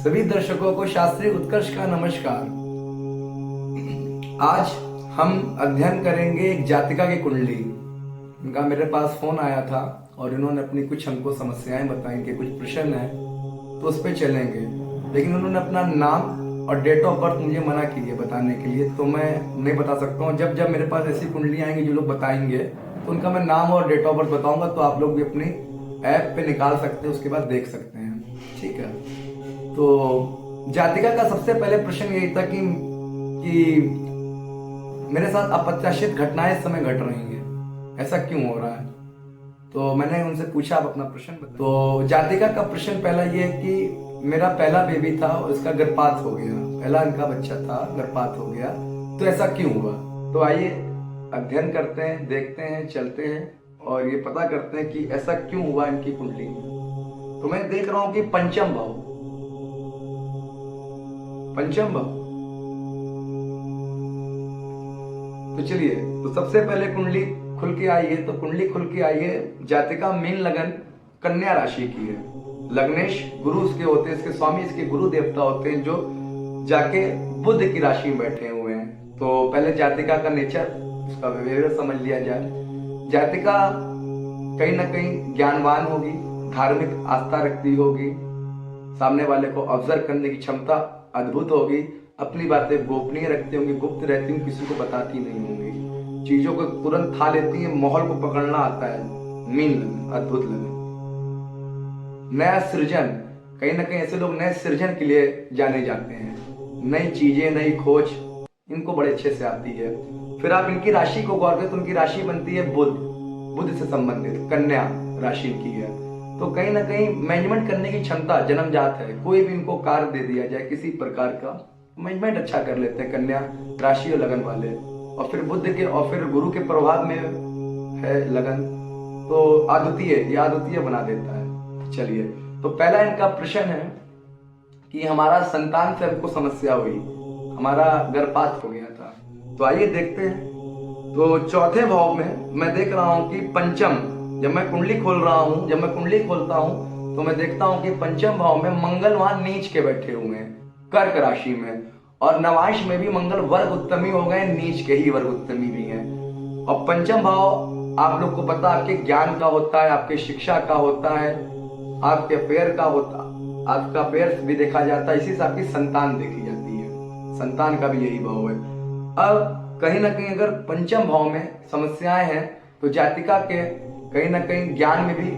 सभी दर्शकों को शास्त्रीय उत्कर्ष का नमस्कार। आज हम अध्ययन करेंगे एक जातिका की कुंडली। इनका मेरे पास फोन आया था और इन्होंने अपनी कुछ हमको समस्याएं बताई, इनके कुछ प्रश्न हैं तो उस पर चलेंगे। लेकिन उन्होंने अपना नाम और डेट ऑफ बर्थ मुझे मना की है बताने के लिए, तो मैं नहीं बता सकता हूँ। जब जब मेरे पास ऐसी कुंडली आएंगी जो लोग बताएंगे तो उनका मैं नाम और डेट ऑफ बर्थ बताऊंगा, तो आप लोग भी अपनी ऐप पे निकाल सकते हैं, उसके बाद देख सकते हैं। ठीक है, तो जातिका का सबसे पहले प्रश्न यही था कि मेरे साथ अप्रत्याशित घटनाएं इस समय घट रही हैं, ऐसा क्यों हो रहा है। तो मैंने उनसे पूछा आप अपना प्रश्न बताइए। तो जातिका का प्रश्न पहला ये है कि मेरा पहला बेबी था और इसका गर्भपात हो गया, पहला इनका बच्चा था, गर्भपात हो गया, तो ऐसा क्यों हुआ। तो आइए अध्ययन करते हैं, देखते हैं, चलते हैं और ये पता करते हैं कि ऐसा क्यों हुआ इनकी कुंडली में। तो मैं देख रहा हूं कि पंचम भाव, तो चलिए, तो सबसे पहले कुंडली खुल के आई है। तो कुंडली खुल के आई है, जातिका मीन लगन कन्या राशि की है। लग्नेश गुरु उसके होते हैं, इसके स्वामी इसके गुरु देवता होते हैं जो जाके बुध की राशि में बैठे हुए हैं। तो पहले जातिका का नेचर, उसका बिहेवियर समझ लिया जाए। जातिका कहीं ना कहीं ज्ञानवान होगी, धार्मिक आस्था रखती होगी, सामने वाले को ऑब्जर्व करने की क्षमता अद्भुत होगी, अपनी बातें गोपनीय रखती होंगी, गुप्त रहती होंगी, किसी को बताती नहीं होंगी, चीजों को तुरंत खा लेती है, माहौल को पकड़ना आता है। मीन लगन, अद्भुत लगन। नया सृजन, कहीं ना कहीं ऐसे लोग नए सृजन के लिए जाने जाते हैं। नई चीजें, नई खोज इनको बड़े अच्छे से आती है। फिर आप इनकी राशि को गौर करें तो उनकी राशि बनती है बुध, बुध से संबंधित कन्या राशि की है। तो कहीं ना कहीं मैनेजमेंट करने की क्षमता जन्मजात है। कोई भी इनको कार्य दे दिया जाए किसी प्रकार का, मैनेजमेंट अच्छा कर लेते हैं कन्या राशि और लगन वाले। और फिर बुध के और फिर गुरु के प्रभाव में है लगन, तो अद्वितीय बना देता है। चलिए, तो पहला इनका प्रश्न है कि हमारा संतान से हमको समस्या हुई, हमारा गर्भपात हो गया था। तो आइए देखते हैं। तो चौथे भाव में मैं देख रहा हूं कि पंचम, जब मैं कुंडली खोलता हूं तो मैं देखता हूं कि पंचम भाव में मंगल वहां नीच के बैठे हुए हैं, कर्क राशि में। और नवांश में भी मंगल वर्ग उत्तमी हो गए, नीच के ही वर्ग उत्तमी भी हैं। और पंचम भाव आप लोग को पता आपके ज्ञान का होता है, आपके शिक्षा का होता है, आपके अफेयर का होता, आपका अफेयर भी देखा जाता है, इसी से आपकी संतान देखी जाती है। संतान का भी यही भाव है। अब कहीं ना कहीं अगर पंचम भाव में समस्याएं हैं तो जातिका के कहीं ना कहीं ज्ञान में भी